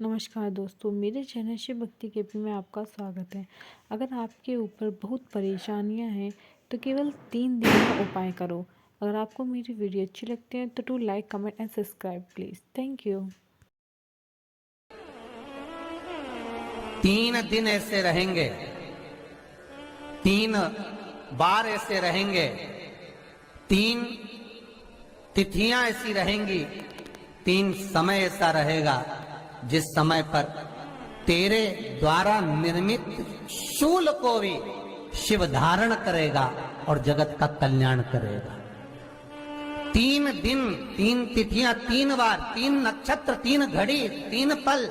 नमस्कार दोस्तों, मेरे चैनल शिव भक्ति केपी में आपका स्वागत है। अगर आपके ऊपर बहुत परेशानियां हैं तो केवल 3 दिन का उपाय करो। अगर आपको मेरी वीडियो अच्छी लगती है तो do like, comment and subscribe please. Thank you. 3 दिन ऐसे रहेंगे, 3 बार ऐसे रहेंगे, 3 तिथियां ऐसी रहेंगी, 3 समय ऐसा रहेगा जिस समय पर तेरे द्वारा निर्मित शूल को भी शिव धारण करेगा और जगत का कल्याण करेगा। 3 दिन, 3 तिथियां, 3 बार, 3 नक्षत्र, 3 घड़ी, 3 पल।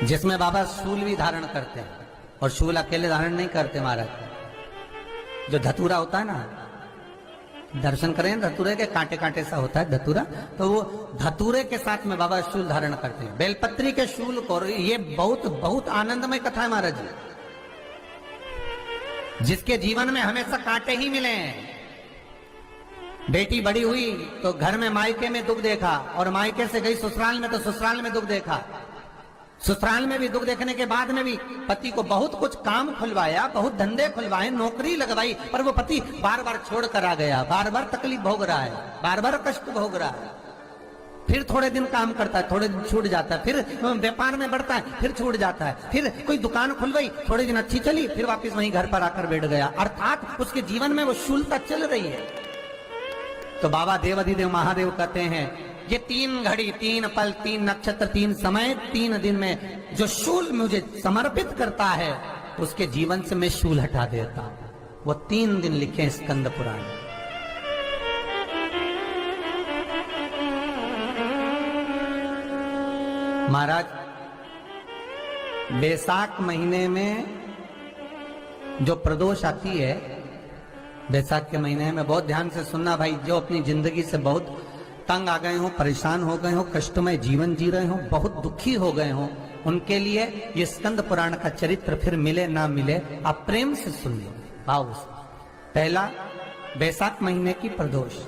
जिसमें बाबा शूल भी धारण करते हैं, और शूल अकेले धारण नहीं करते महाराज। जो धतूरा होता है ना, दर्शन करें धतूरे के, कांटे कांटे सा होता है धतूरा, तो वो धतूरे के साथ में बाबा शूल धारण करते हैं। बेलपत्री के शूल को, ये बहुत बहुत आनंदमय कथा है महाराज जी। जिसके जीवन में हमेशा कांटे ही मिले हैं। बेटी बड़ी हुई तो घर में मायके में दुख देखा, और मायके से गई ससुराल में तो ससुराल में दुख देखा। ससुराल में भी दुख देखने के बाद में भी पति को बहुत कुछ काम खुलवाया, बहुत धंधे खुलवाए, नौकरी लगवाई, पर वो पति बार बार छोड़ कर आ गया, बार बार तकलीफ भोग रहा है, बार बार कष्ट भोग रहा है। फिर थोड़े दिन काम करता है, थोड़े दिन छूट जाता है, फिर व्यापार में बढ़ता है, फिर छूट जाता है, फिर कोई दुकान खुलवाई, थोड़े दिन अच्छी चली, फिर वापस वहीं घर पर आकर बैठ गया। अर्थात उसके जीवन में वो शूलता चल रही है। तो बाबा देवाधिदेव महादेव कहते हैं, ये 3 घड़ी, 3 पल, 3 नक्षत्र, 3 समय, 3 दिन में जो शूल मुझे समर्पित करता है उसके जीवन से मैं शूल हटा देता हूं। वो 3 दिन लिखे स्कंद पुराण। महाराज, बैसाख महीने में जो प्रदोष आती है, बैसाख के महीने में बहुत ध्यान से सुनना भाई, जो अपनी जिंदगी से बहुत तंग आ गए हो, परेशान हो गए हो, कष्टमय जीवन जी रहे हो, बहुत दुखी हो गए हो, उनके लिए ये स्कंद पुराण का चरित्र फिर मिले ना मिले, आप प्रेम से सुन लो भाव से। पहला, बैसाख महीने की प्रदोष,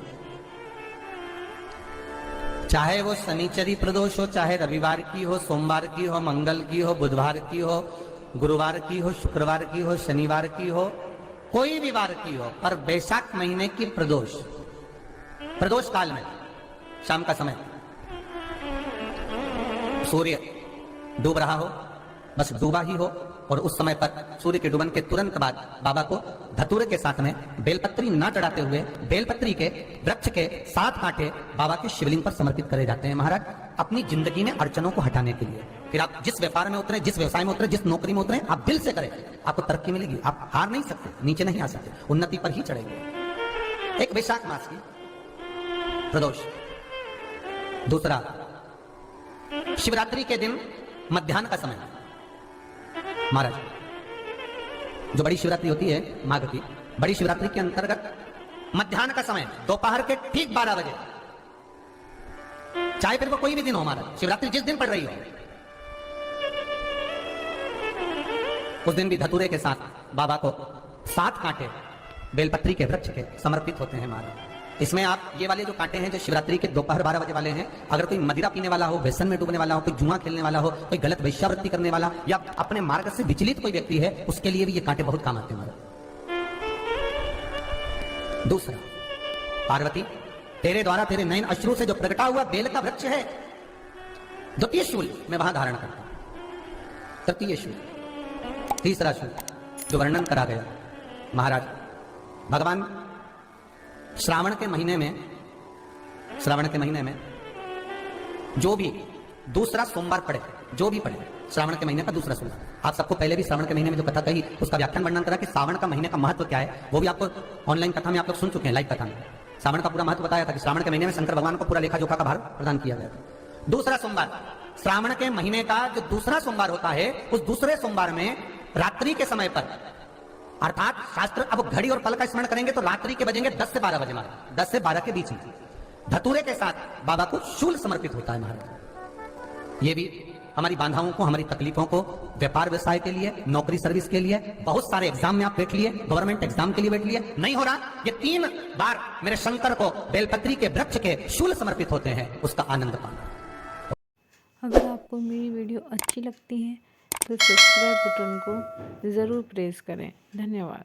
चाहे वो शनिचरी प्रदोष हो, चाहे रविवार की हो, सोमवार की हो, मंगल की हो, बुधवार की हो, गुरुवार की हो, शुक्रवार की हो, शनिवार की हो, कोई भी वार की हो, पर बैसाख महीने की प्रदोष, प्रदोष काल में शाम का समय, सूर्य डूब रहा हो, बस डूबा ही हो, और उस समय पर सूर्य के डूबन के तुरंत बाद बाबा को धतूरे के साथ में बेलपत्री ना चढ़ाते हुए बेलपत्री के वृक्ष के 7 कांटे बाबा के शिवलिंग पर समर्पित करे जाते हैं महाराज, अपनी जिंदगी में अड़चनों को हटाने के लिए। फिर आप जिस व्यापार में उतरे, जिस व्यवसाय में उतरे, जिस नौकरी में उतरे, आप दिल से करें, आपको तरक्की मिलेगी। आप हार नहीं सकते, नीचे नहीं आ सकते, उन्नति पर ही चढ़ेंगे। एक वैशाख मास की प्रदोष। दूसरा, शिवरात्रि के दिन मध्याह्न का समय महाराज, जो बड़ी शिवरात्रि होती है माघ की, बड़ी शिवरात्रि के अंतर्गत मध्याह्न का समय, दोपहर के ठीक 12 बजे, चाहे फिर वो कोई भी दिन हो महाराज, शिवरात्रि जिस दिन पड़ रही हो, उस दिन भी धतूरे के साथ बाबा को 7 कांटे बेलपत्री के वृक्ष के समर्पित होते हैं महाराज। इसमें आप ये वाले जो कांटे हैं, जो शिवरात्रि के दोपहर 12 बजे वाले हैं, अगर कोई मदिरा पीने वाला हो, व्यसन में डूबने वाला हो, कोई जुआ खेलने वाला हो, कोई गलत वेश्यावृत्ति करने वाला, या अपने मार्ग से विचलित कोई व्यक्ति है, उसके लिए भी ये कांटे बहुत काम आते हैं महाराज। दूसरा, पार्वती, तेरे द्वारा तेरे नयन अश्रु से जो प्रगटा हुआ बेल का वृक्ष है, द्वितीय शूल मैं वहां धारण करता हूं। तृतीय शूल, तीसरा शूल जो वर्णन करा गया महाराज, भगवान श्रावण के महीने में जो भी दूसरा सोमवार पड़े, जो भी पड़े, श्रावण के महीने का दूसरा सोमवार, आप सबको पहले भी श्रावण के महीने में जो कथा कही उसका व्याख्यान वर्णन करा कि श्रावण का महीने का महत्व क्या है, वो भी आपको ऑनलाइन कथा में आप लोग सुन चुके हैं, लाइव कथा में श्रावण का पूरा महत्व बताया था कि श्रावण के महीने में शंकर भगवान को पूरा लेखा जोखा का भार प्रदान किया गया था। दूसरा सोमवार, श्रावण के महीने का जो दूसरा सोमवार होता है, उस दूसरे सोमवार में रात्रि के समय पर, अर्थात शास्त्र अब घड़ी और पल का स्मरण करेंगे तो रात्रि के बजेंगे 10 से 12 बजे महाराज, 10 से 12 के बीच में धतूरे के साथ बाबा को शूल समर्पित होता है महाराज। ये भी हमारी बाधाओं को, हमारी तकलीफों को, व्यापार व्यवसाय के लिए, नौकरी सर्विस के लिए, बहुत सारे एग्जाम में आप बैठ लिए, गवर्नमेंट एग्जाम के लिए बैठ लिए, नहीं हो रहा, ये 3 बार मेरे शंकर को बेलपत्री के वृक्ष के शूल समर्पित होते हैं, उसका आनंद पाना। अगर आपको मेरी वीडियो अच्छी लगती है तो सब्सक्राइब बटन को ज़रूर प्रेस करें। धन्यवाद।